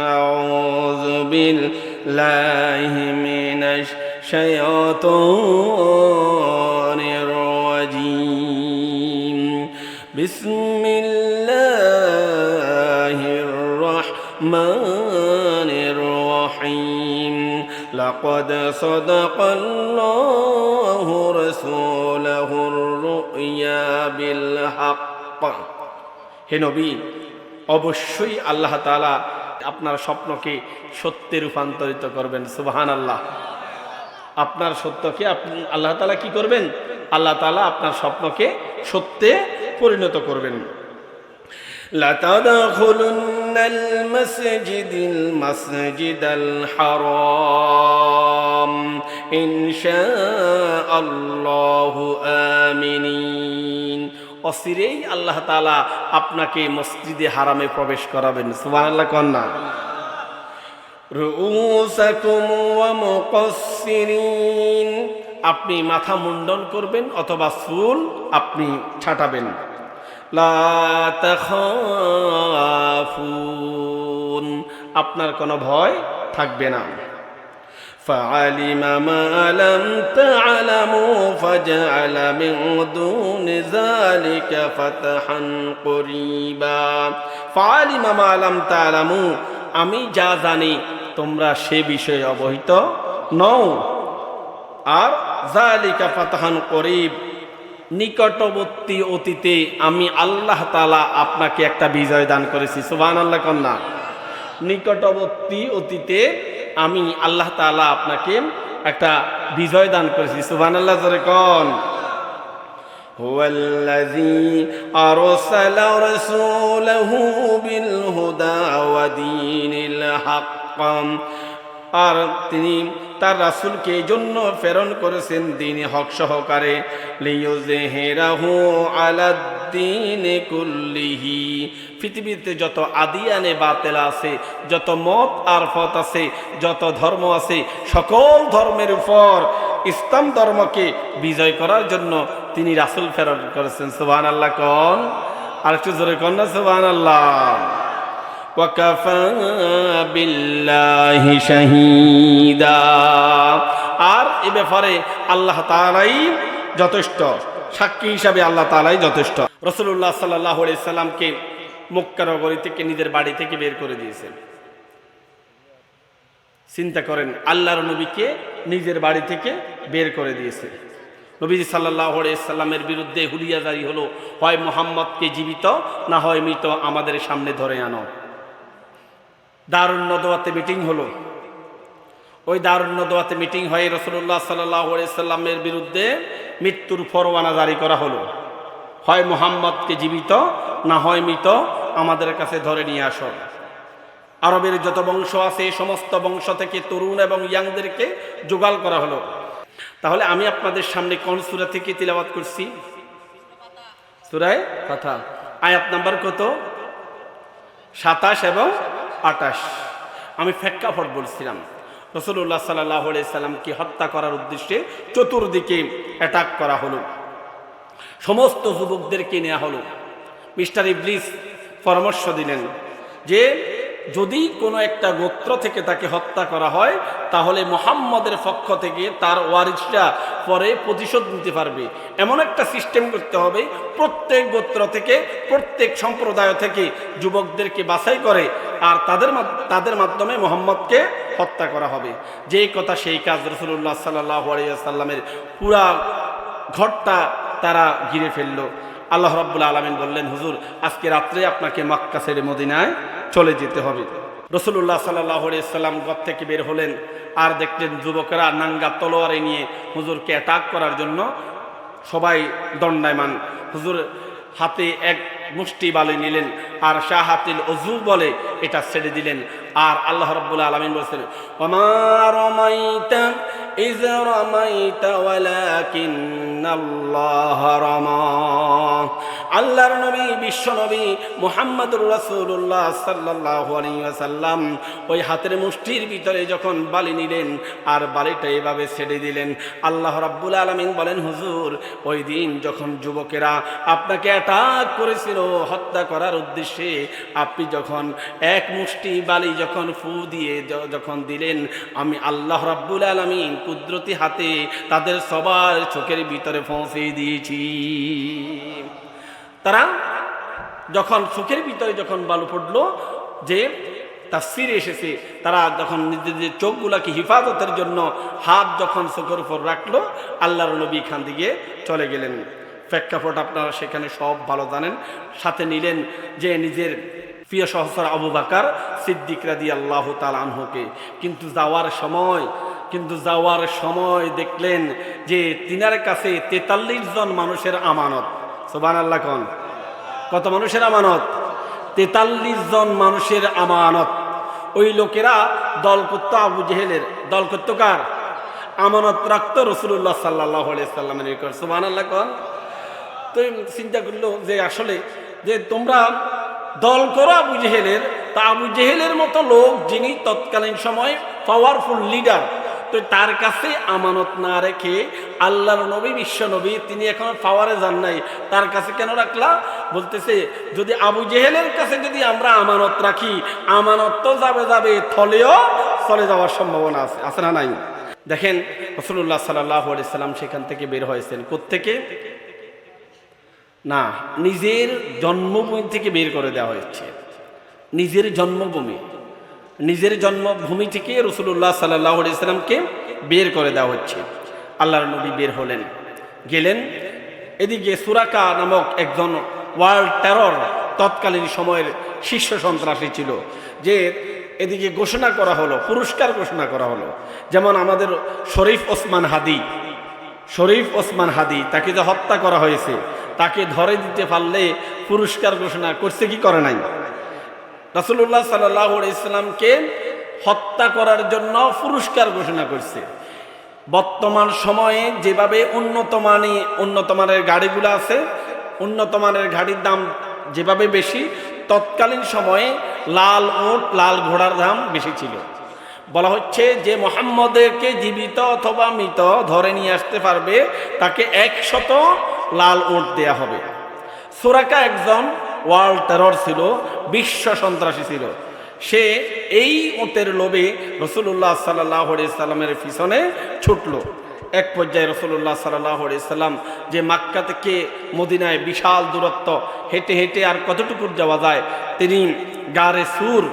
أعوذ بالله من الشيطان الرجيم بسم الله الرحمن الرحيم لقد صدق الله رسوله الرؤيا بالحق হে নবী, অবশ্যই আল্লাহ তাআলা আপনার স্বপ্নকে সত্যে রূপান্তরিত করবেন। সুবহানাল্লাহ। আপনার সত্যকে আল্লাহ তাআলা কি করবেন? আল্লাহ তাআলা আপনার স্বপ্নকে সত্যে পরিণত করবেন। লা তাদখুলুন্নাল মাসজিদাল হারাম ইনশাআল্লাহু আমিনিন। অচিরেই আল্লাহ তাআলা আপনাকে মসজিদে হারামে প্রবেশ করাবেন। সুবহানাল্লাহ কন্যা। রুউসাকুম ওয়া মুকাসসিরিন, আপনি মাথা মুন্ডন করবেন অথবা চুল আপনি ছাঁটাবেন। লা তাখাফুন, আপনার কোনো ভয় থাকবে না। فعلم ما لم تعلموا فجعل من دون ذلك فتحا قريبا فعلم ما لم تعلموا, আমি যা জানি তোমরা সে বিষয়ে অবহিত নও। আর যালিকা ফাতহান করিব, নিকটবর্তী অতীতে আমি আল্লাহ তাআলা আপনাকে একটা বিজয় দান করেছি। সুবহানাল্লাহ কন্যা। নিকটবর্তী অতীতে আমি আল্লাহ তাআলা আপনাকে একটা বিজয় দান করেছি। সুবহানাল্লাহ জোরে কোন। হুয়াল্লাযী আরসালা রাসূলাহু বিল হুদা ওয়া দীনিল হক, আর তিনি তার রাসূলকে এই জন্য প্রেরণ করেছেন দ্বীনে হক সহকারে। লিইয়ুযহিরাহু আলাদ-দীনি কুল্লিহি, পৃথিবীতে যত আদিয়ানে বাতিল আছে, যত মত আর পথ আছে, যত ধর্ম আছে, সকল ধর্মের উপর ইসলাম ধর্মকে বিজয় করার জন্য তিনি রাসূল প্রেরণ করেছেন। সুবহানাল্লাহ কোন। আর একটু জোরে কোন না সুবহানাল্লাহ। ওয়াকাফা বিল্লাহি শাহীদা, আর এ ব্যাপারে আল্লাহ তাআলাই যথেষ্ট, সাক্ষী হিসাবে আল্লাহ তাআলাই যথেষ্ট। রাসূলুল্লাহ সাল্লাল্লাহু আলাইহি সাল্লামকে মক্কা নগরী থেকে নিজের বাড়ি থেকে বের করে দিয়েছেন। চিন্তা করেন, আল্লাহর নবীকে নিজের বাড়ি থেকে বের করে দিয়েছে। নবীজি সাল্লাল্লাহু আলাইহি সাল্লামের বিরুদ্ধে হুলিয়া জারি হলো, হয় মুহাম্মদকে জীবিত না হয় মৃত আমাদের সামনে ধরে আনো। দারুন নদওয়াতে মিটিং হলো। ওই দারুন নদওয়াতে মিটিং হয়ে রাসূলুল্লাহ সাল্লাল্লাহু আলাইহি সাল্লামের বিরুদ্ধে মৃত্যুর পরোয়ানা জারি করা হলো, হয় মুহাম্মদকে জীবিত না হয় মৃত আমাদের কাছে ধরে নিয়ে আসো। আরবের যত বংশ আছে সমস্ত বংশ থেকে তরুণ এবং ইয়াংদেরকে জোগাড় করা হলো। তাহলে আমি আপনাদের সামনে কোন সূরা থেকে তিলাওয়াত করছি? সূরা ফাতহা। আয়াত নাম্বার কত? 27 এবং 28। আমি প্রেক্ষাপট বলছিলাম, রাসূলুল্লাহ সাল্লাল্লাহু আলাইহি সাল্লামকে হত্যা করার উদ্দেশ্যে চতুর্দিকে অ্যাটাক করা হলো, সমস্ত যুবকদেরকে নেওয়া হলো। মিস্টার ইবলিস পরামর্শ দিলেন যে যদি কোনো একটা গোত্র থেকে তাকে হত্যা করা হয় তাহলে মুহাম্মদের পক্ষ থেকে তার ওয়ারিসরা পরে প্রতিশোধ নিতে পারবে। এমন একটা সিস্টেম করতে হবে, প্রত্যেক গোত্র থেকে প্রত্যেক সম্প্রদায় থেকে যুবকদেরকে বাছাই করে আর তাদের মাধ্যমে মুহাম্মদকে হত্যা করা হবে। যেই কথা সেই কাজ। রাসূলুল্লাহ সাল্লাল্লাহু আলাইহি ওয়াসাল্লামের পুরা ঘরটা তারা ঘিরে ফেললো। আল্লাহ রাব্বুল আলামিন বললেন, হুজুর আজকে রাত্রে আপনাকে মক্কা ছেড়ে মদিনায় চলে যেতে হবে। রাসূলুল্লাহ সাল্লাল্লাহু আলাইহি ওয়াসাল্লাম ঘর থেকে বের হলেন, আর দেখলেন যুবকেরা নাঙ্গা তলোয়ারে নিয়ে হুজুরকে অ্যাটাক করার জন্য সবাই দণ্ডায়মান। হুজুর হাতে এক মুষ্টি বালি নিলেন আর শাহাতিল ওযু বলে এটা ছেড়ে দিলেন। আর আল্লাহ রাব্বুল আলামিন বলেন, ওমা রামাইতা ইয রামাইতা ওয়ালাকিন্নাল্লাহ রামা, আল্লাহর নবী বিশ্ব নবী মুহাম্মদুর রাসূলুল্লাহ সাল্লাল্লাহু আলাইহি ওয়াসাল্লাম ওই হাতের মুষ্টির ভিতরে যখন বালি নিলেন আর বালিটা এভাবে ছেড়ে দিলেন, আল্লাহ রাব্বুল আলামিন বলেন, হুজুর ওই দিন যখন যুবকেরা আপনাকে অ্যাটাক করেছিল হত্যা করার উদ্দেশ্যে, আপনি যখন এক মুষ্টি বালি যখন ফু দিয়ে যখন দিলেন, আমি আল্লাহ রাব্বুল আলামিন কুদরতি হাতে তাদের সবার চোখের ভিতরে পৌঁছে দিয়েছি। তারা যখন চোখের ভিতরে যখন বালু পড়লো, যে তাফসীরে এসেছে তারা যখন নিজেদের চোখগুলাকে হিফাজতের জন্য হাত যখন চোখের উপর রাখলো, আল্লাহর নবী এখান থেকে চলে গেলেন। প্রেক্ষাপট আপনারা সেখানে সব ভালো জানেন। সাথে নিলেন যে নিজের প্রিয় সহচর আবু বকর সিদ্দিক রাদিয়াল্লাহু তাআলা আনহুকে। কিন্তু যাওয়ার সময় দেখলেন যে তিনার কাছে 43 জন মানুষের আমানত। সুবহানাল্লাহ কোন, কত মানুষের আমানত? 43 জন মানুষের আমানত। ওই লোকেরা দল করতো আবু জেহেলের, দল করতো কার? আমানত রাখতো রাসূলুল্লাহ সাল্লাল্লাহু আলাইহি সাল্লামের নিকট। সুবহানাল্লাহ কোন। তো চিন্তা করলো যে আসলে যে তোমরা দল করো আবু জেহেলের, তা আবু জেহেলের মতো লোক যিনি তৎকালীন সময় পাওয়ারফুল লিডার, তো তার কাছে আমানত না রেখে আল্লাহর নবী বিশ্ব নবী তিনি এখন পাওয়ারে যান নাই, তার কাছে কেন রাখলা? বলতেছে যদি আবু জেহেলের কাছে যদি আমরা আমানত রাখি, আমানত তো যাবে থলেও চলে যাওয়ার সম্ভাবনা আছে, আছে না নাই? দেখেন রাসূলুল্লাহ সাল্লাল্লাহু আলাইহি সাল্লাম সেখান থেকে বের হয়েছেন কোত্থেকে? না, নিজের জন্মভূমি থেকে বের করে দেওয়া হয়েছে। নিজের জন্মভূমি থেকে রাসূলুল্লাহ সাল্লাল্লাহু আলাইহি সাল্লামকে বের করে দেওয়া হচ্ছে। আল্লাহর নবী বের হলেন, গেলেন। এদিকে সুরাকা নামক একজন ওয়ার্ল্ড টেরর তৎকালীন সময়ের শীর্ষ সন্ত্রাসী ছিল, যে এদিকে ঘোষণা করা হলো, পুরস্কার ঘোষণা করা হলো। যেমন আমাদের শরীফ ওসমান হাদি তাকে যে হত্যা করা হয়েছে, তাকে ধরে দিতে পারলে পুরস্কার ঘোষণা করছে কি করে নাই? রাসূলুল্লাহ সাল্লাল্লাহু আলাইহি সাল্লামকে হত্যা করার জন্য পুরস্কার ঘোষণা করছে। বর্তমান সময়ে যেভাবে উন্নত মানের গাড়িগুলো আছে, উন্নত মানের গাড়ির দাম যেভাবে বেশি, তৎকালীন সময়ে লাল উট লাল ঘোড়ার দাম বেশি ছিল। বলা হচ্ছে যে মুহাম্মদকে জীবিত অথবা মৃত ধরে নিয়ে আসতে পারবে তাকে 100 লাল উট দেয়া হবে। সুরাকা একজন ওয়ার্ল্ড টেরর ছিল, বিশ্ব সন্ত্রাসী ছিল। সে এই উটের লোভে রাসূলুল্লাহ সাল্লাল্লাহু আলাইহি সাল্লামের পিছনে ছুটলো। এক পর্যায়ে রাসূলুল্লাহ সাল্লাল্লাহু আলাইহি সাল্লাম যে মক্কা থেকে মদিনায় বিশাল দূরত্ব, হেঁটে হেঁটে আর কতটুকু যাওয়া যায়, তিনি গারে সুর,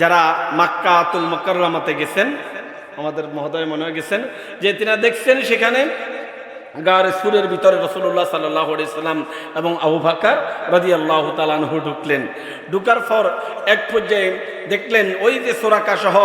যারা মক্কাতুল মুকাররমাতে গেছেন, আমাদের মহোদয় মনে হয়ে গেছেন যে তিনারা দেখছেন সেখানে গারে সুরের ভিতরে রাসূলুল্লাহ সাল্লাল্লাহু আলাইহি সাল্লাম এবং আবু বকর রাদিয়াল্লাহু তাআলা আনহু ঢুকলেন। ঢুকার পর এক পর্যায়ে দেখলেন ওই যে সুরাকা সহ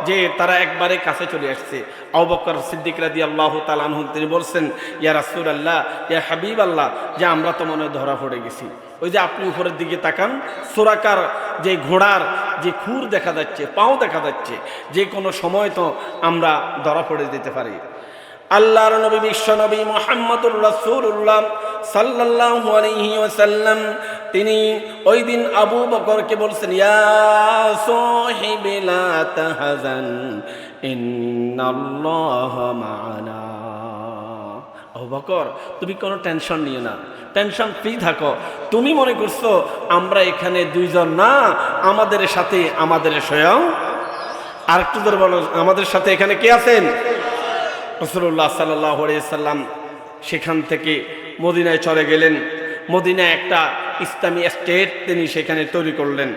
যে তারা একবারে কাছে চলে আসছে। আবু বকর সিদ্দিক রাদিয়াল্লাহু তাআলা আনহু তিনি বলছেন, ইয়া রাসূলুল্লাহ, ইয়া হাবিবাল্লাহ, যে আমরা তো মনে ধরা পড়ে গেছি। ওই যে আপনি উপরের দিকে তাকান, সুরাকার যে ঘোড়ার যে খুর দেখা যাচ্ছে, পাও দেখা যাচ্ছে, যে কোনো সময় তো আমরা ধরা পড়ে যেতে পারি। আল্লাহর নবী বিশ্ব নবী মুহাম্মদুর রাসূলুল্লাহ সাল্লাল্লাহু আলাইহি ওয়াসাল্লাম তিনি ওই দিন আবু বকরকে বলছেন, ইয়া সাহিবি লা তাহজান ইন্নাল্লাহা মা'ানা। আবু বকর, তুমি কোনো টেনশন নিও না, টেনশন ফ্রি থাকো। তুমি মনে করছো আমরা এখানে দুইজন না, আমাদের সাথে আমাদের স্বয়ং, আর একটু ধরে বলো, আমাদের সাথে এখানে কে আছেন? রাসূলুল্লাহ সাল্লাল্লাহু আলাইহি সাল্লাম সেখান থেকে মদিনায় চলে গেলেন। মদিনায় একটা ইসলামী স্টেট তিনি সেখানে তৈরি করলেন,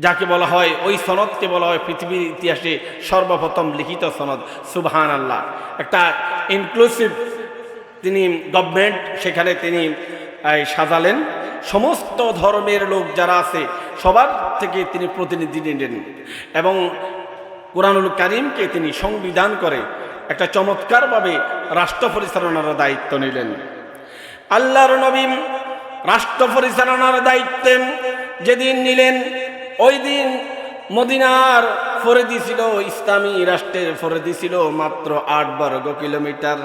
যাকে বলা হয়, ওই সনদকে বলা হয় পৃথিবীর ইতিহাসে সর্বপ্রথম লিখিত সনদ। সুবহানাল্লাহ। একটা ইনক্লুসিভ তিনি গভর্নমেন্ট সেখানে তিনি সাজালেন। সমস্ত ধর্মের লোক যারা আছে সবার থেকে তিনি প্রতিনিধি নিলেন এবং কুরআনুল কারীমকে তিনি সংবিধান করে একটা চমৎকারভাবে রাষ্ট্র পরিচালনার দায়িত্ব নিলেন। আল্লাহর নবী রাষ্ট্র পরিচালনার দায়িত্ব যেদিন নিলেন, ওই দিন মদিনার ফরিদি ছিল, ইসলামী রাষ্ট্রের ফরিদি ছিল মাত্র 8 বর্গ কিলোমিটার।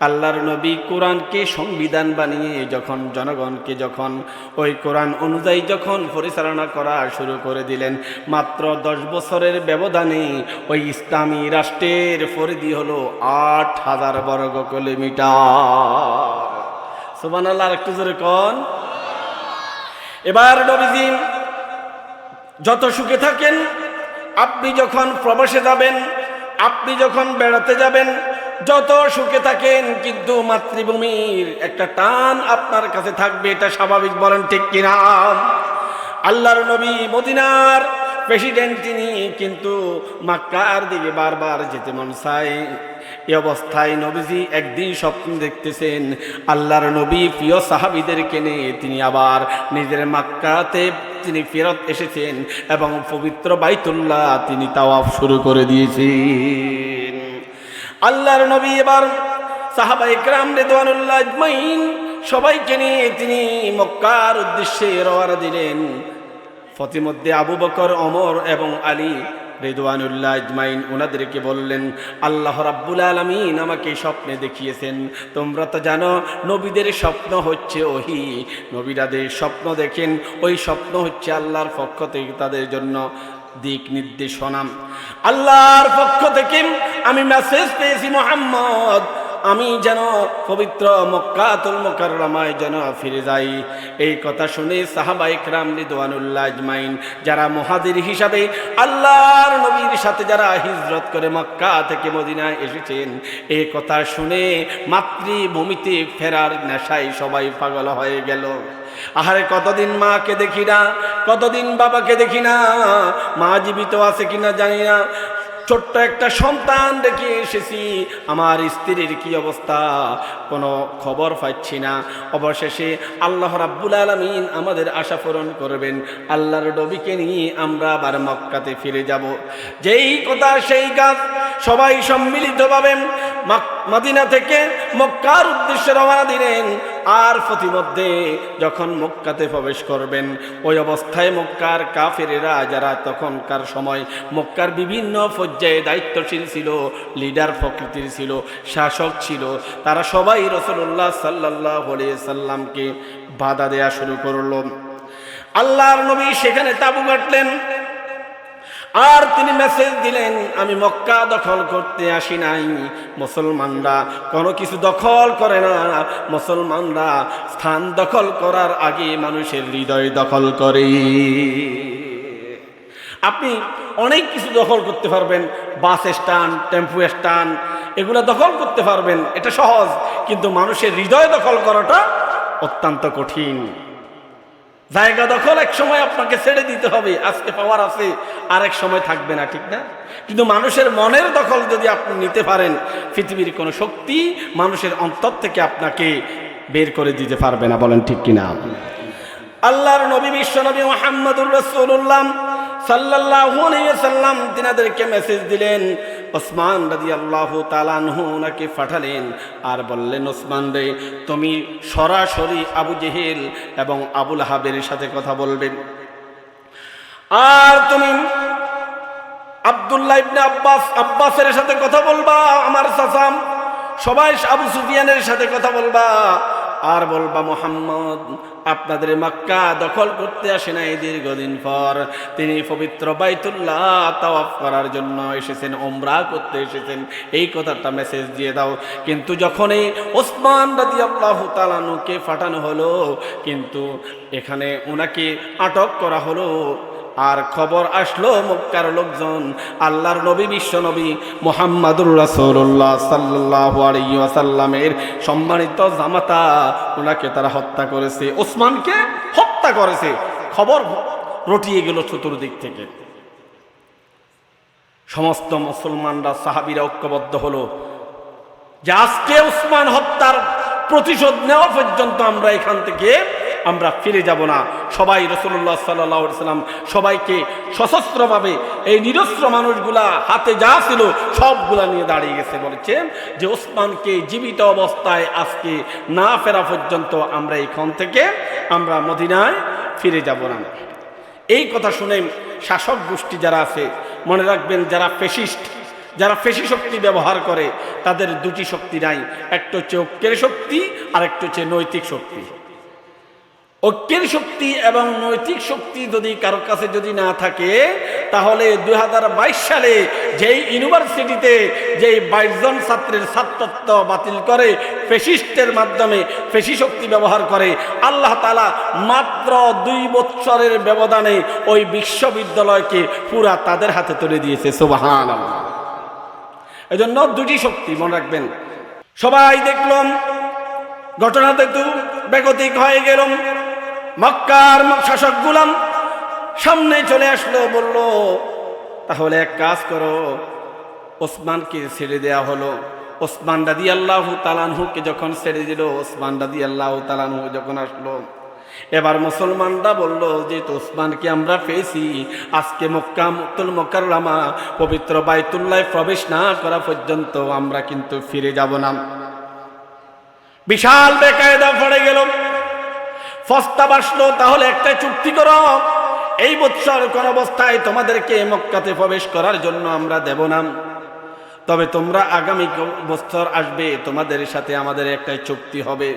আল্লাহর নবী কোরআনকে সংবিধান বানিয়ে যখন জনগণকে যখন ওই কোরআন অনুযায়ী যখন পরিচালনা করা শুরু করে দিলেন, মাত্র 10 বছরের ব্যবধানে ওই ইসলামী রাষ্ট্রের পরিধি হলো 8,000 বর্গ কিলোমিটার। সুবহানাল্লাহ, একটু জোরে কোন। এবার নবীজি যত সুখে থাকেন, আপনি যখন প্রবাসে যাবেন, আপনি যখন বেড়াতে যাবেন, যত সুখে থাকেন, কিন্তু মাতৃভূমির একটা টান আপনার কাছে থাকবে, এটা স্বাভাবিক, বলেন ঠিক কিনা? আল্লাহর নবী মদিনার প্রেসিডেন্ট, তিনি কিন্তু মক্কার দিকে বারবার যেতে মন চায়। এই অবস্থায় নবীজি একদিন স্বপ্ন দেখতেছেন, আল্লাহর নবী প্রিয় সাহাবীদেরকে নিয়ে তিনি আবার নিজের মক্কাতে তিনি ফেরত এসেছেন এবং পবিত্র বাইতুল্লাহ তিনি তাওয়াফ শুরু করে দিয়েছেন। আল্লাহর নবী এবার সাহাবায়ে কেরাম রিদওয়ানুল্লাহ আজমাইন সবাইকে নিয়ে তিনি মক্কার উদ্দেশ্যে রওনা দিলেন। পথিমধ্যে আবু বকর, ওমর এবং আলী রিদওয়ানুল্লাহ আজমাইন ওনাদেরকে বললেন, আল্লাহ রাব্বুল আলামিন আমাকে স্বপ্নে দেখিয়েছেন। তোমরা তো জানো নবীদের স্বপ্ন হচ্ছে ওহী, নবীরাদের স্বপ্ন দেখেন, ওই স্বপ্ন হচ্ছে আল্লাহর পক্ষ থেকে তাদের জন্য দিক নির্দেশনা। আল্লাহর পক্ষ থেকে আমি মেসেজ পেয়েছি, মুহাম্মদ আমি যেন পবিত্র মক্কাতুল মুকাররমায় যেন ফিরে যাই। এই কথা শুনে সাহাবায়ে কেরাম রিদওয়ানুল্লাহ আজমাইন যারা মুহাজির হিসাবে আল্লাহর নবীর সাথে যারা হিজরত করে মক্কা থেকে মদিনায় এসেছেন, এই কথা শুনে মাতৃভূমিতে ফেরার নেশায় সবাই পাগল হয়ে গেল। আহারে কতদিন মাকে দেখি না, কতদিন বাবাকে দেখি না, মা জীবিত আছে কিনা জানি না, ছোট্ট একটা সন্তান রেখে এসেছি, আমার স্ত্রীর কি অবস্থা কোনো খবর পাচ্ছি না। অবশেষে আল্লাহ রাব্বুল আলামিন আমাদের আশা পূরণ করবেন, আল্লাহর নবীকে নিয়ে আমরা আবার মক্কাতে ফিরে যাব। যেই কথা সেই কাজ, সবাই সম্মিলিতভাবে মদিনা থেকে মক্কার উদ্দেশ্যে রওনা দিলেন। আর প্রতিমধ্যে যখন মক্কাতে প্রবেশ করবেন, ওই অবস্থায় মক্কার কাফেরেরা যারা তখনকার সময় মক্কার বিভিন্ন পর্যায়ে দায়িত্বশীল ছিল, লিডার প্রকৃতির ছিল, শাসক ছিল, তারা সবাই রাসূলুল্লাহ সাল্লাল্লাহু আলাইহি সাল্লামকে বাধা দেয়া শুরু করলো। আল্লাহর নবী সেখানে তাঁবু গাঁথলেন আর তিনি মেসেজ দিলেন, আমি মক্কা দখল করতে আসি নাই। মুসলমানরা কোনো কিছু দখল করে না, মুসলমানরা স্থান দখল করার আগে মানুষের হৃদয় দখল করে। আপনি অনেক কিছু দখল করতে পারবেন, বাস স্ট্যান্ড, টেম্পো স্ট্যান্ড, এগুলো দখল করতে পারবেন, এটা সহজ, কিন্তু মানুষের হৃদয় দখল করাটা অত্যন্ত কঠিন। জায়গা দখল এক সময় আপনাকে ছেড়ে দিতে হবে, আজকে পাওয়ার আছে, আরেক সময় থাকবে না, ঠিক না? কিন্তু মানুষের মনের দখল যদি আপনি নিতে পারেন, পৃথিবীর কোনো শক্তি মানুষের অন্তর থেকে আপনাকে বের করে দিতে পারবে না, বলেন ঠিক কিনা? আল্লাহর নবী বিশ্বনবী মুহাম্মদুর রাসূলুল্লাহ সাল্লাল্লাহু আলাইহি ওয়াসাল্লাম তিনাদেরকে মেসেজ দিলেন। ওসমান রাদিয়াল্লাহু তাআলা আনহু ওনাকে পাঠালেন আর বললেন, ওসমান রে, তুমি সরাসরি আবু জেহেল এবং আবুল আহাবের সাথে কথা বলবেন, আর তুমি আব্দুল্লাহ ইবনে আব্বাসের সাথে কথা বলবা, আমার চাচা, সবাই আবু সুফিয়ানের সাথে কথা বলবা, আর বলবা মুহাম্মদ আপনাদের মক্কা দখল করতে আসে নাই, দীর্ঘদিন পর তিনি পবিত্র বাইতুল্লাহ তাওয়াফ করার জন্য এসেছেন, উমরা করতে এসেছেন, এই কথাটা মেসেজ দিয়ে দাও। কিন্তু যখনই ওসমান রাদিয়াল্লাহু তাআলা আনহুকে পাঠানো হলো, কিন্তু এখানে ওনাকে আটক করা হলো। আর খবর আসলো মক্কার লোকজন আল্লাহর নবী বিশ্বনবী মুহাম্মদুর রাসূলুল্লাহ সাল্লাল্লাহু আলাইহি ওয়াসাল্লামের সম্মানিত জামাতা ওনাকে তারা হত্যা করেছে, ওসমানকে হত্যা করেছে। খবর রটিয়ে গেল চতুর্দিক থেকে। সমস্ত মুসলমানরা, সাহাবীরা ঐক্যবদ্ধ হলো যে আজকে ওসমান হত্যার প্রতিশোধ নেওয়া পর্যন্ত আমরা এখান থেকে আমরা ফিরে যাব না। সবাই রাসূলুল্লাহ সাল্লাল্লাহু আলাইহি ওয়াসাল্লাম সবাইকে সশস্ত্রভাবে, এই নিরস্ত্র মানুষগুলা হাতে যা ছিল সবগুলা নিয়ে দাঁড়িয়ে গেছে, বলেছেন যে ওসমানকে জীবিত অবস্থায় আজকে না ফেরা পর্যন্ত আমরা এখান থেকে আমরা মদিনায় ফিরে যাব না। এই কথা শুনে শাসক গোষ্ঠী যারা আছে, মনে রাখবেন, যারা ফ্যাসিস্ট, যারা পেশি শক্তি ব্যবহার করে তাদের দুটি শক্তি নাই, একটা হচ্ছে ঐক্যের শক্তি আর একটা হচ্ছে নৈতিক শক্তি। ঐক্যের শক্তি এবং নৈতিক শক্তি যদি কারো কাছে যদি না থাকে, তাহলে 2022 সালে যেই ইউনিভার্সিটিতে যেই 22 জন ছাত্রের ছাত্রত্ব বাতিল করে ফ্যাসিস্টের মাধ্যমে পেশি শক্তি ব্যবহার করে, আল্লাহ তাআলা মাত্র 2 বছরের ব্যবধানে ওই বিশ্ববিদ্যালয়কে পুরা তাদের হাতে তুলে দিয়েছে। সুবহানাল্লাহ। এজন্য দুটি শক্তি মনে রাখবেন। সবাই দেখলাম ঘটনাতে তো বেগতিক হয়ে গেল। মক্কার শাসক গোলাম সামনে চলে আসলো, বলল তাহলে এক কাজ করো, ওসমানকে ছেড়ে দেয়া হলো। ওসমান রাদিয়াল্লাহু তাআলা আনহুকে যখন ছেড়ে দিল, ওসমান রাদিয়াল্লাহু তাআলা আনহু যখন আসলো, এবার মুসলমানরা বলল যে ওসমানকে আমরা পেয়েছি, আজকে মক্কাতুল মুকাররমা পবিত্র বাইতুল্লাহ প্রবেশ না করা পর্যন্ত আমরা কিন্তু ফিরে যাব না। বিশাল বেকায়দা পড়ে গেল। প্রস্তাব আসলো, তাহলে একটা চুক্তি করো, এই বৎসর কোন অবস্থায় তোমাদেরকে মক্কাতে প্রবেশ করার জন্য আমরা দেব না, তবে তোমরা আগামী বছর আসবে, তোমাদের সাথে আমাদের একটা চুক্তি হবে।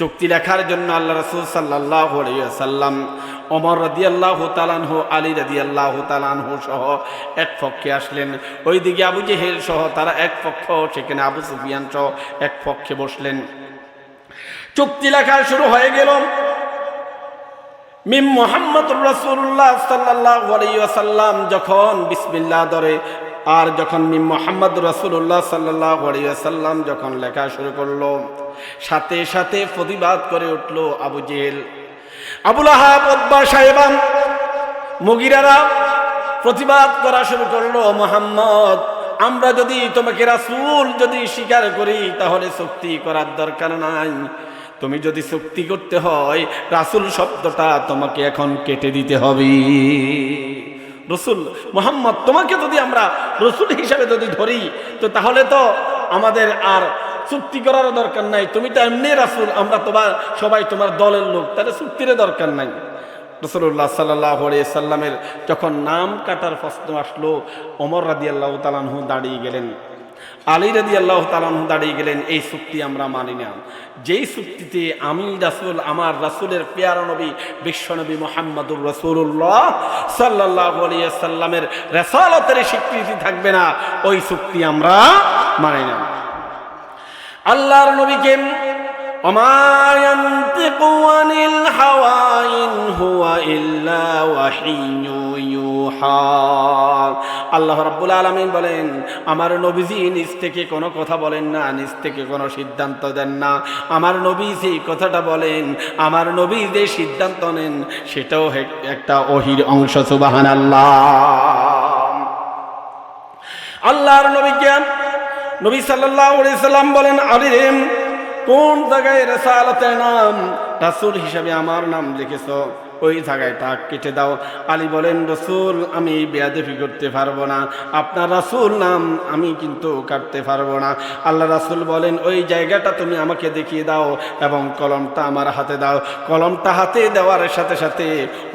চুক্তি লেখার জন্য আল্লাহ রাসূল সাল্লাল্লাহু আলাইহি ওয়াসাল্লাম ওমর রাদিয়াল্লাহু তাআলা আনহু, আলী রাদিয়াল্লাহু তাআলা আনহু সহ এক পক্ষে আসলেন। ওইদিকে আবু জেহেল সহ তারা এক পক্ষ, সেখানে আবু সুফিয়ান সহ এক পক্ষে বসলেন। চুক্তি লেখা শুরু হয়ে গেল। মিম মুহাম্মদুর রাসূলুল্লাহ সাল্লাল্লাহু আলাইহি ওয়াসাল্লাম যখন বিসমিল্লাহ ধরে, আর যখন মিম মুহাম্মদুর রাসূলুল্লাহ সাল্লাল্লাহু আলাইহি ওয়াসাল্লাম যখন লেখা শুরু করলো, সাথে সাথে প্রতিবাদ করে উঠলো আবু জেহেল, আবু লাহাব, উতবা, সাইবা, মুগিরারা প্রতিবাদ করা শুরু করলো, মুহাম্মদ, আমরা যদি তোমাকে রাসূল যদি স্বীকার করি তাহলে চুক্তি করার দরকার নাই। তুমি যদি চুক্তি করতে হয়, রাসূল শব্দটা তোমাকে এখন কেটে দিতে হবে। রসুল মুহাম্মদ, তোমাকে যদি আমরা রসুল হিসাবে যদি ধরি, তো তাহলে তো আমাদের আর চুক্তি করার দরকার নাই। তুমি তো এমনি রাসূল, আমরা তোমার সবাই তোমার দলের লোক, তাহলে চুক্তির দরকার নাই। রাসূলুল্লাহ সাল্লাল্লাহু আলাইহি সাল্লামের যখন নাম কাটার প্রশ্ন আসলো, ওমর রাদিয়াল্লাহু তাআলা আনহু দাঁড়িয়ে গেলেন, আলী রাদিয়াল্লাহু তাআলা আনহু দাঁড়িয়ে গেলেন, এই চুক্তি আমরা মানি না। যেই চুক্তিতে আমি রাসূল, আমার রাসূলের পেয়ারা নবী বিশ্বনবী মুহাম্মদুর রাসূলুল্লাহ সাল্লাল্লাহু আলাইহি সাল্লামের রাসালাতের স্বীকৃতি থাকবে না, ওই চুক্তি আমরা মানি না। আল্লাহর নবীকে ওমা ইয়ানতিকু আনিল হাওয়া ইন হুয়া ইল্লা ওয়াহিয়্যু ইউহা। আল্লাহ রাব্বুল আলামিন বলেন, আমার নবীজি নিজ থেকে কোনো কথা বলেন না, নিজ থেকে কোনো সিদ্ধান্ত দেন না। আমার নবী যেই কথাটা বলেন, আমার নবী যে সিদ্ধান্ত নেন, সেটাও একটা ওহীর অংশ। সুবহানাল্লাহ। আল্লাহর নবীকে নবী সাল্লাল্লাহু আলাইহি সাল্লাম বলেন, আলী রে, কোন জায়গায় রাসালাতের নাম রাসূল হিসাবে আমার নাম লিখেছ, ওই জায়গায়টা কেটে দাও। আলী বলেন, রসুল, আমি বেয়াদবি করতে পারবো না, আপনার রাসূল নাম আমি কিন্তু কাটতে পারবো না। আল্লাহ রাসূল বলেন, ওই জায়গাটা তুমি আমাকে দেখিয়ে দাও এবং কলমটা আমার হাতে দাও। কলমটা হাতে দেওয়ার সাথে সাথে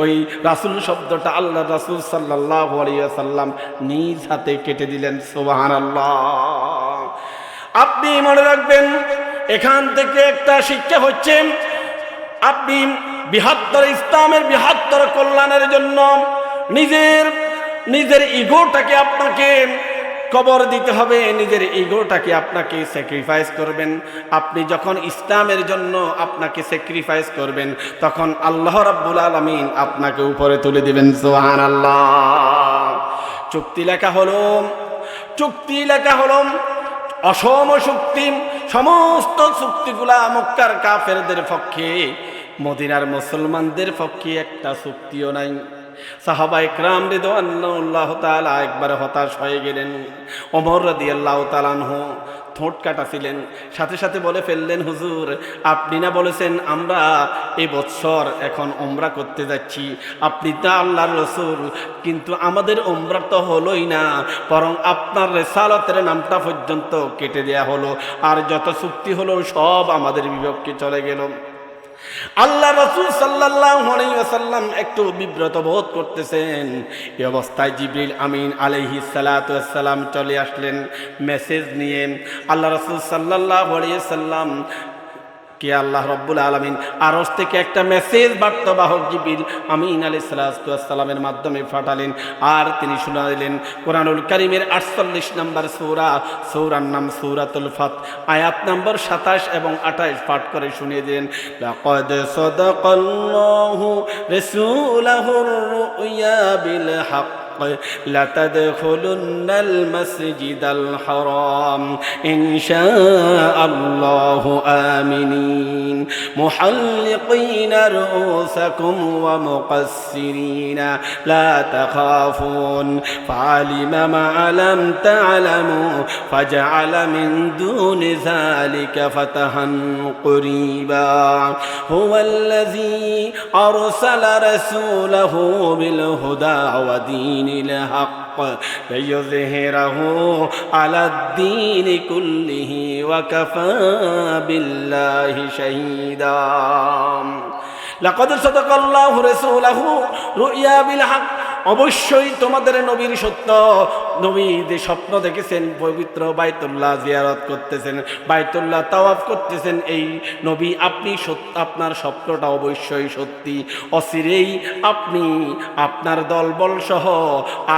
ওই রাসূল শব্দটা আল্লাহ রাসূল সাল্লাল্লাহু আলাইহি ওয়াসাল্লাম নিজ হাতে কেটে দিলেন। সুবহানাল্লাহ। আপনি মনে রাখবেন, এখান থেকে একটা শিক্ষা হচ্ছে, আপনি বৃহত্তর ইসলামের বৃহত্তর কল্যাণের জন্য নিজের ইগোটাকে আপনাকে কবর দিতে হবে, নিজের ইগোটাকে আপনাকে স্যাক্রিফাইস করবেন। আপনি যখন ইসলামের জন্য আপনাকে স্যাক্রিফাইস করবেন, তখন আল্লাহ রাব্বুল আলামিন আপনাকে উপরে তুলে দিবেন। সুবহানাল্লাহ। চুক্তি লেখা হলো অসম শক্তি, সমস্ত চুক্তিগুলা মক্কার কাফেরদের পক্ষে, মদিনার মুসলমানদের পক্ষে একটা চুক্তিও নাই। সাহাবায়ে কেরাম রিদওয়ানুল্লাহ তাআলা একবার হতাশ হয়ে গেলেন। ওমর রাদিয়াল্লাহু তাআলা আনহু ঠোঁট কাটাছিলেন, সাথে সাথে বলে ফেললেন, হুজুর, আপনি না বলেছেন আমরা এই বৎসর এখন উমরা করতে যাচ্ছি, আপনি তা আল্লাহর রাসূল, কিন্তু আমাদের উমরা তো হলোই না, বরং আপনার রিসালাতের নামটা পর্যন্ত কেটে দেয়া হলো, আর যত চুক্তি হলো সব আমাদের বিপক্ষে চলে গেল। আল্লাহ রাসূল সাল্লাল্লাহু আলাইহি ওয়াসাল্লাম একটু বিব্রত বোধ করতেছেন। এই অবস্থায় জিবরিল আমিন আলাইহিস সালাতু ওয়াস সালাম চলে আসলেন মেসেজ নিয়ে। আল্লাহ রাসূল সাল্লাল্লাহু আলাইহি ওয়াসাল্লাম কে আল্লাহ রাব্বুল আলামিন আরশ থেকে একটা মেসেজ বার্তাবাহক জিবরিল আমিন আলাইহিস সালাতু ওয়াস সালামের মাধ্যমে পাঠালেন, আর তিনি শুনাইলেন কোরআনুল কারীমের 48 নম্বর সূরা, সূরার নাম সূরাতুল ফাত, আয়াত নম্বর 27 এবং 28 পাঠ করে শুনিয়ে দিলেন। লাকাদ সাদাকাল্লাহু রাসূলাহুর রুয়া বিল হক لتدخلن المسجد الحرام إن شاء الله آمنين محلقين رؤوسكم ومقصرين لا تخافون فعلم ما لم تعلموا فجعل من دون ذلك فتحا قريبا هو الذي أرسل رسوله بالهدى ودين الحق ليظهره على الدين كله وكفى بالله شهيدا لقد صدق الله رسوله رؤيا بالحق অবশ্যই তোমাদের নবীর সত্য, নবী যে স্বপ্ন দেখেছেন পবিত্র বাইতুল্লাহ জিয়ারত করতেছেন, বাইতুল্লাহ তাওয়াফ করতেছেন, এই নবী আপনি সত্য, আপনার স্বপ্নটা অবশ্যই সত্যি। অচিরেই আপনি আপনার দলবল সহ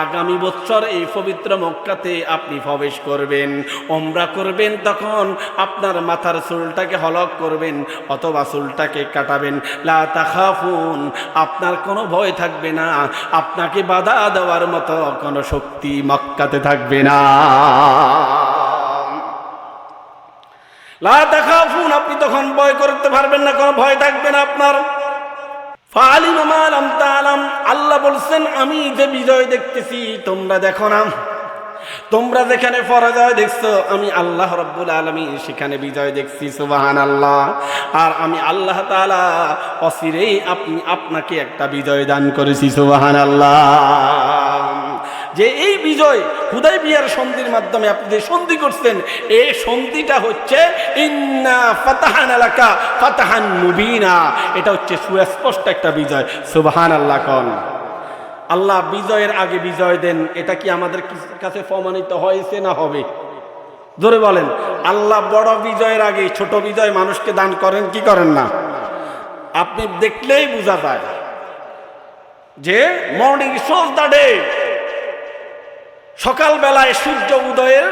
আগামী বছর এই পবিত্র মক্কাতে আপনি প্রবেশ করবেন, ওমরা করবেন। তখন আপনার মাথার চুলটাকে হলক করবেন অথবা চুলটাকে কাটাবেন। লা তাখাফুন, আপনার কোনো ভয় থাকবে না, আপনাকে বাধা দেওয়ার মতো কোনো শক্তি মক্কাতে থাকবে না। লা তাখাফুন, আপনি তখন ভয় করতে পারবেন না, কোনো ভয় থাকবে না আপনার। ফাআলিমা মা লাম তা'লাম, আল্লাহ বলছেন আমি যে বিজয় দেখতেছি তোমরা দেখো না, তোমরা যেখানে পরাজয় দেখছো আমি আল্লাহ রাব্বুল আলামিন সেখানে বিজয় দেখছি। সুবহানাল্লাহ। আর আমি আল্লাহ তাআলা অচিরেই আপনাকে একটা বিজয় দান করেছি। সুবহানাল্লাহ। যে এই বিজয় হুদায়বিয়ার সন্ধির মাধ্যমে আপনি যে সন্ধি করছেন, এই সন্ধিটা হচ্ছে ইন্না ফাতাহানা লাকা ফাতাহান মুবিনা, এটা হচ্ছে সুস্পষ্ট একটা বিজয়। সুবহানাল্লাহ। কোন আল্লাহ বিজয়ের আগে বিজয় দেন, এটা কি আমাদের কাছে প্রমাণিত হয়েছে না হবে? জোরে বলেন। আল্লাহ বড় বিজয়ের আগে ছোট বিজয় মানুষকে দান করেন কি করেন না? আপনি দেখলেই বোঝা যায় যে মর্নিং শোজ দ্য ডে, সকালবেলায় সূর্য উদয়ের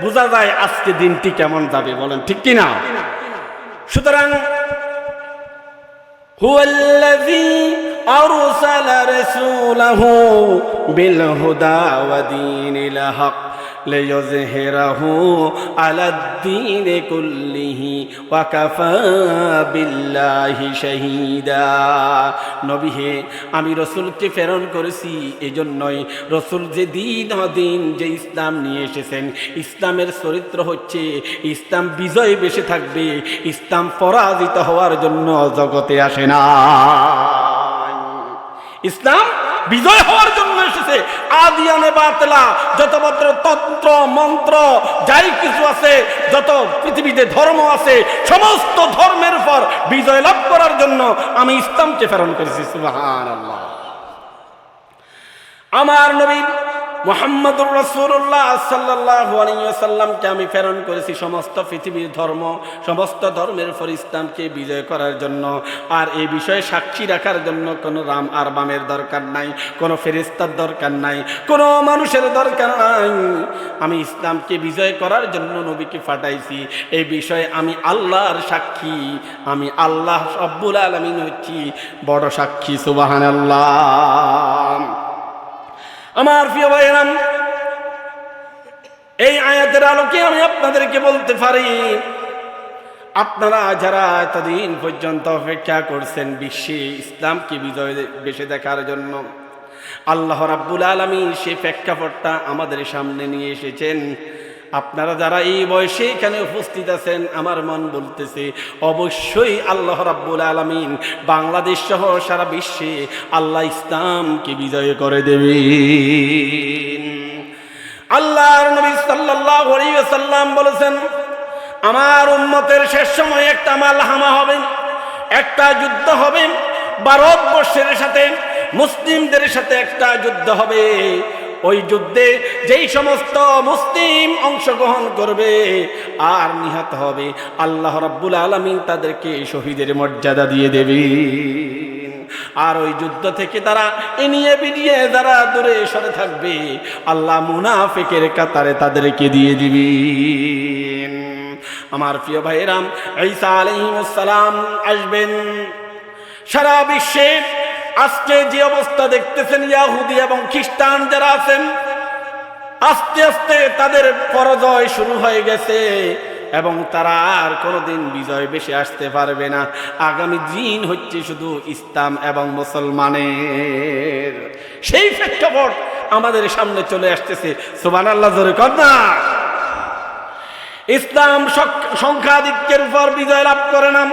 বোঝা যায় আজকে দিনটি কেমন যাবে। বলেন ঠিক কি না? সুতরাং হুয়াল্লাযী أرسل رسوله بالهدى ودين الحق ليظهره على الدين كله وكفى بالله شهيدا। নবী হে, আমি রসুলকে প্রেরণ করেছি এজন্যই, রসুল যে দিন যে ইসলাম নিয়ে এসেছেন, ইসলামের চরিত্র হচ্ছে ইসলাম বিজয় বেশি থাকবে, ইসলাম পরাজিত হওয়ার জন্য জগতে আসে না। ইসলাম বিজয় হওয়ার জন্য এসেছে। আদিয়ানে বাতলা, যতমাত্র তন্ত্র মন্ত্র যাই কিছু আছে, যত পৃথিবীতে ধর্ম আছে, সমস্ত ধর্মের উপর বিজয় লাভ করার জন্য আমি ইসলামকে প্রেরণ করেছি। সুবহানাল্লাহ। আমার নবী মুহাম্মদুর রাসূলুল্লাহ সাল্লাল্লাহু আলাইহি ওয়াসাল্লামকে আমি প্রেরণ করেছি সমস্ত পৃথিবীর ধর্ম, সমস্ত ধর্মের উপর ইসলামকে বিজয় করার জন্য। আর এই বিষয়ে সাক্ষী রাখার জন্য কোনো রাম আর বামের দরকার নাই, কোনো ফেরেশতার দরকার নাই, কোনো মানুষের দরকার নাই। আমি ইসলামকে বিজয় করার জন্য নবীকে পাঠাইছি। এই বিষয়ে আমি আল্লাহর সাক্ষী, আমি আল্লাহ রাব্বুল আলামিন হচ্ছি বড় সাক্ষী। সুবহানাল্লাহ। আমার প্রিয় ভাইয়েরা, এই আয়াতের আলোকে আমি আপনাদেরকে বলতে পারি, আপনারা যারা এতদিন পর্যন্ত অপেক্ষা করছেন বিশ্বে ইসলামকে বিজয় বেশি দেখার জন্য, আল্লাহ রাব্বুল আলামিন সেই প্রেক্ষাপটটা আমাদের সামনে নিয়ে এসেছেন। আপনারা যারা এই বয়সে এখানে উপস্থিত আছেন, আমার মন বলতেছে অবশ্যই আল্লাহ রাব্বুল আলামিন বাংলাদেশ সহ সারা বিশ্বে আল্লাহ ইসলামকে বিজয় করে দেবেন। আল্লাহর নবী সাল্লাল্লাহু আলাইহি ওয়াসাল্লাম বলেছেন, আমার উম্মতের শেষ সময় একটা মালহামা হবে, একটা যুদ্ধ হবে, ভারতবর্ষের সাথে মুসলিমদের সাথে একটা যুদ্ধ হবে। ওই যুদ্ধে যেই সমস্ত মুসলিম অংশগ্রহণ করবে আর নিহত হবে, আল্লাহ রাব্বুল আলামিন তাদেরকে শহীদের মর্যাদা দিয়ে দেবে। আর ওই যুদ্ধ থেকে তারা এনিয়ে বিনিয়ে যারা দূরে সরে থাকবে, আল্লাহ মুনাফিকের কাতারে তাদেরকে দিয়ে দিবেন। আমার প্রিয় ভাইয়েরাম, ঈসা আলাইহিস সালাম আসবেন। সারা বিশ্বে আজকে যে অবস্থা দেখতেছেন, ইহুদি এবং খ্রিস্টান যারা আছেন, আস্তে আস্তে তাদের পরাজয় শুরু হয়ে গেছে এবং তারা আর কোনোদিন বিজয় বেশি আসতে পারবে না। আগামী দিন হচ্ছে শুধু ইসলাম এবং মুসলমানের। সেই প্রেক্ষাপট আমাদের সামনে চলে আসতেছে। সুবহানাল্লাহ, জোরে কর না। ইসলাম সংখ্যাধিক্যের উপর বিজয় লাভ করে না,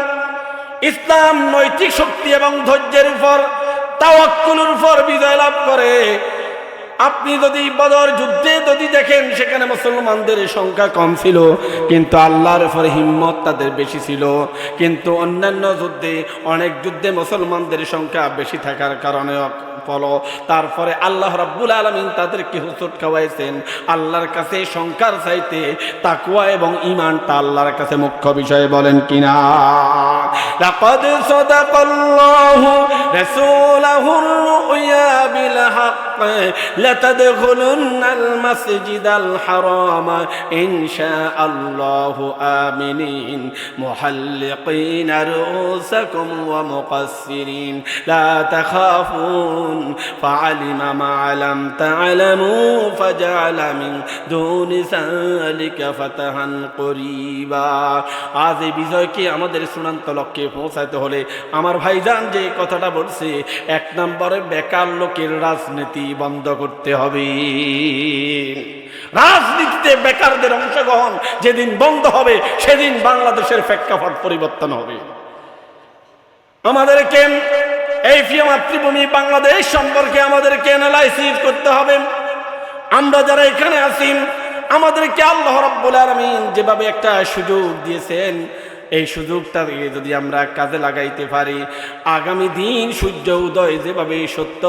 ইসলাম নৈতিক শক্তি এবং ধৈর্যের উপর, তাওয়াক্কুলের উপর বিজয় লাভ করে। আপনি যদি বদর যুদ্ধে যদি দেখেন, সেখানে মুসলমানদের সংখ্যা কম ছিল, কিন্তু আল্লাহর উপর হিম্মত তাদের বেশি ছিল। কিন্তু অন্যান্য যুদ্ধে, অনেক যুদ্ধে মুসলমানদের সংখ্যা বেশি থাকার কারণে তারপরে আল্লাহ রাব্বুল আলামিন তাদেরকে হুসুট খাওয়াইছেন। আল্লাহর কাছে সংখ্যার চাইতে তাকওয়া এবং ঈমানটা আল্লাহর কাছে মুখ্য বিষয়, বলেন কিনা? লাকাদ সাদাকাল্লাহু রাসূলাহুর রুয়া বিল হক লাতাদখুলুন্নাল মাসজিদাল হারাম ইনশাআল্লাহু আমিনিন মুহাল্লিকিনা রুউসাকুম ওয়া মুকাসসিরিন লা তাখাফুন فعلم ما لم تعلموا فجعل من دون ذلك فتحا قريبا। আজ এই বিজয়কে আমাদের চূড়ান্ত লক্ষ্যে পৌঁছাতে হলে আমার ভাইজান যে কথাটা বলছে, এক নম্বরে বেকার লোকের রাজনীতি বন্ধ করতে হবে। রাজনীতিতে বেকারদের অংশগ্রহণ যেদিন বন্ধ হবে, সেদিন বাংলাদেশের প্রেক্ষাপট পরিবর্তন হবে। আমাদেরকে এই প্রিয় মাতৃভূমি বাংলাদেশ সম্পর্কে আমাদেরকে অ্যানালাইসিস করতে হবে। আমরা যারা এখানে আছি, আমাদেরকে আল্লাহ রাব্বুল আলামিন যেভাবে একটা সুযোগ দিয়েছেন, এই সুযোগটা যদি আমরা কাজে লাগাইতে পারি, আগামী দিন সূর্য উদয় যেভাবে সত্য,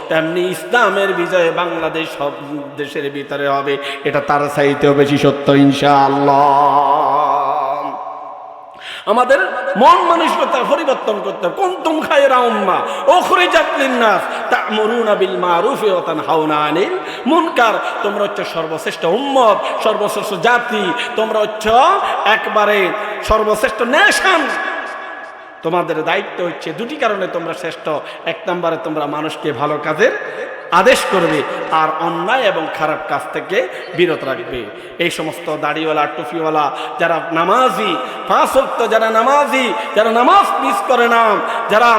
তেমনি ইসলামের বিজয় বাংলাদেশ সব দেশের ভিতরে হবে। এটা তার চাইতেও বেশি সত্য ইনশাআল্লাহ। আমাদের মন মানসিকতা পরিবর্তন করতে হবে। কুনতুম খায়রা উম্মাহ উখরিজাত লিন-নাস তা'মুরুনা বিল মা'রুফি ওয়া তানহাউনা আনিল মুনকার। তোমরা হচ্ছে সর্বশ্রেষ্ঠ উম্মত, সর্বশ্রেষ্ঠ জাতি, তোমরা হচ্ছে একবারে সর্বশ্রেষ্ঠ নেশন। তোমাদের দায়িত্ব হচ্ছে দুটি কারণে তোমরা শ্রেষ্ঠ। এক নম্বরে তোমরা মানুষকে ভালো কাজের আদেশ করবে আর অন্যায় এবং খারাপ কাজ থেকে বিরত রাখবে। এই সমস্ত দাড়িওয়ালা, টুপিওয়ালা যারা নামাজি, 5 ওয়াক্ত যারা নামাজি, যারা নামাজ মিস করে না, যারা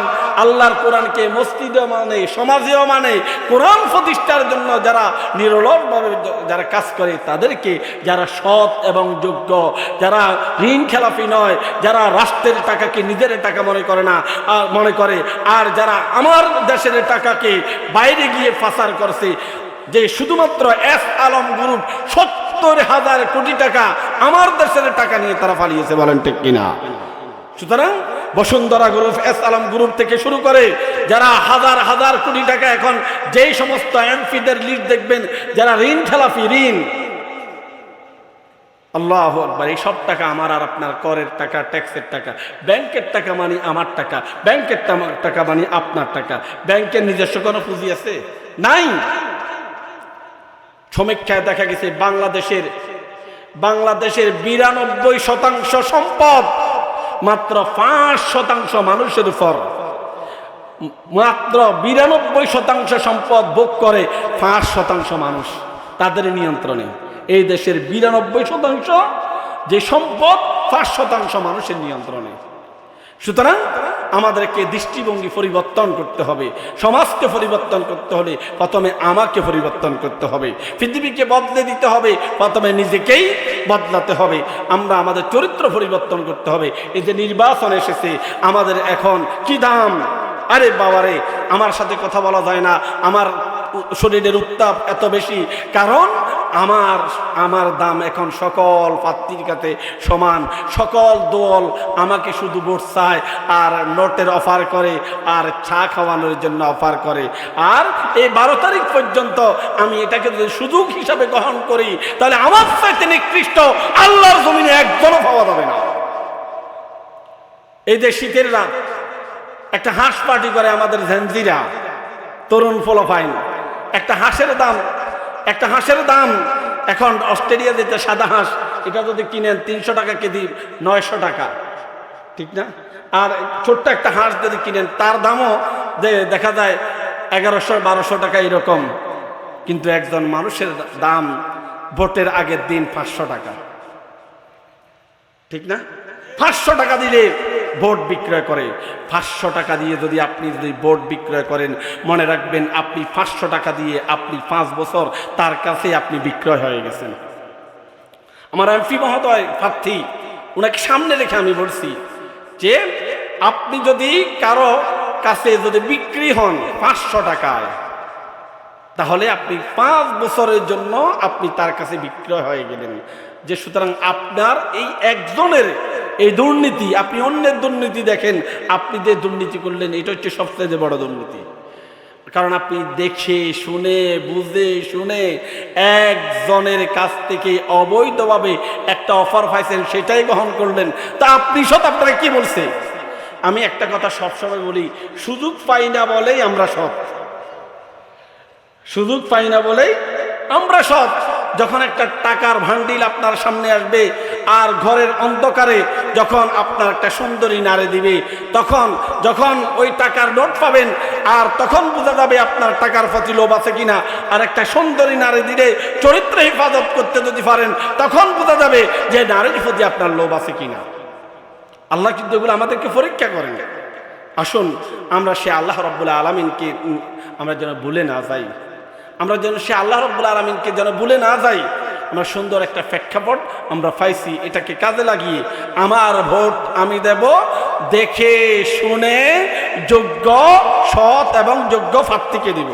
আল্লাহর কোরআনকে মসজিদে মানে, সমাজেও মানে, কোরআন প্রতিষ্ঠার জন্য যারা নিরলসভাবে যারা কাজ করে, তাদেরকে যারা সৎ এবং যোগ্য, যারা ঋণ খেলাপি নয়, যারা রাষ্ট্রের টাকাকে নিজের টাকা মনে করে না মনে করে, আর যারা আমার দেশের টাকাকে বাইরে গিয়ে পাচার করছে, যে শুধুমাত্র এস আলম গ্রুপ 70,000 কোটি টাকা আমার দেশের টাকা নিয়ে তারা পালিয়েছে, বলেন ঠিক কিনা? সুতরাং Bashundhara group, S Alam group থেকে শুরু করে যারা হাজার হাজার কোটি টাকা, এখন যেই সমস্ত এমপিদের লিস্ট দেখবেন যারা ঋণ খেলাপি, ঋণ, আল্লাহু আকবার, এই সব টাকা আমার আর আপনার করের টাকা, ট্যাক্সের টাকা। ব্যাংকের টাকা মানে আমার টাকা, ব্যাংকের টাকা মানে আপনার টাকা। ব্যাংকের নিজস্ব কোনো পুঁজি আছে? নাই। সমীক্ষায় দেখা গেছে বাংলাদেশের 92% সম্পদ মাত্র 5% মানুষের উপর, মাত্র 92% সম্পদ ভোগ করে 5% মানুষ, তাদের নিয়ন্ত্রণে। এই দেশের 92% যে সম্পদ 5% মানুষের নিয়ন্ত্রণে। সুতরাং আমাদেরকে দৃষ্টিভঙ্গি পরিবর্তন করতে হবে। সমাজকে পরিবর্তন করতে হলে প্রথমে আমাকে পরিবর্তন করতে হবে, পৃথিবীকে বদলে দিতে হবে, প্রথমে নিজেকেই বদলাতে হবে। আমরা আমাদের চরিত্র পরিবর্তন করতে হবে। এই যে নির্বাচন এসেছে, আমাদের এখন কি দাম! আরে বাবারে, আমার সাথে কথা বলা যায় না, আমার শরীরের উত্তাপ এত বেশি, কারণ আমার দাম এখন সকল প্রার্থীর কাছে সমান। সকল দল আমাকে শুধু ভোট চায় আর নোটের অফার করে আর চা খাওয়ানোর জন্য অফার করে। আর এই 12 তারিখ পর্যন্ত আমি এটাকে যদি সুযোগ হিসাবে গ্রহণ করি, তাহলে আমার চাইতে নিকৃষ্ট আল্লাহর জমিনে একজনও পাওয়া যাবে না। এই যে শীতের রাত একটা হাঁস পার্টি করে আমাদের ঝেনজিরা, তরুণ ফলাফাইন, একটা হাঁসের দাম এখন অস্ট্রেলিয়া যেতে সাদা হাঁস, এটা যদি কিনেন 300 টাকা কেজি, 900 টাকা, ঠিক না? আর ছোট্ট একটা হাঁস যদি কিনেন তার দামও দেখা যায় 1100-1200 টাকা এরকম। কিন্তু একজন মানুষের দাম ভোটের আগের দিন 500 টাকা, ঠিক না? 500 টাকা দিলে ভোট বিক্রয় করে। 500 টাকা দিয়ে যদি আপনি ভোট বিক্রয় করেন, মনে রাখবেন আপনি 500 টাকা দিয়ে আপনি 5 বছর তার কাছে আপনি বিক্রয় হয়ে গেছেন। আমার এমপি মহোদয় প্রার্থী, ওনাকে সামনে রেখে আমি বলছি যে আপনি যদি কারো কাছে যদি বিক্রি হন 500 টাকায়, তাহলে আপনি 5 বছরের জন্য আপনি তার কাছে বিক্রয় হয়ে গেলেন। যে সুতরাং আপনার এই একজনের এই দুর্নীতি, আপনি অন্যের দুর্নীতি দেখেন, আপনি যে দুর্নীতি করলেন এটা হচ্ছে সবচেয়ে বড় দুর্নীতি। কারণ আপনি দেখে শুনে বুঝে শুনে একজনের কাছ থেকে অবৈধভাবে একটা অফার পাইছেন, সেটাই গ্রহণ করলেন। তা আপনি সৎ, আপনারা কি বলছে? আমি একটা কথা সবসময় বলি, সুযোগ পাই না বলেই আমরা সৎ, সুযোগ পাই না বলেই আমরা সৎ। যখন একটা টাকার ভান্ডিল আপনার সামনে আসবে আর ঘরের অন্ধকারে যখন আপনার একটা সুন্দরী নারী দিবে, যখন ওই টাকার নোট পাবেন আর তখন বোঝা যাবে আপনার টাকার প্রতি লোভ আছে কিনা। আর একটা সুন্দরী নারী দিলে চরিত্র হেফাজত করতে যদি পারেন, তখন বোঝা যাবে যে নারীর প্রতি আপনার লোভ আছে কিনা। আল্লাহ কিন্তু এগুলো আমাদেরকে পরীক্ষা করেন। আসুন আমরা সে আল্লাহ রাব্বুল আলামিনকে আমরা যেন ভুলে না যাই, আমরা যেন সে আল্লাহ রাব্বুল আলামিনকে যেন ভুলে না যাই। আমরা সুন্দর একটা প্রেক্ষাপট আমরা পাইছি, এটাকে কাজে লাগিয়ে আমার ভোট আমি দেব দেখে শুনে, যোগ্য, সৎ এবং যোগ্য প্রার্থীকে দিব।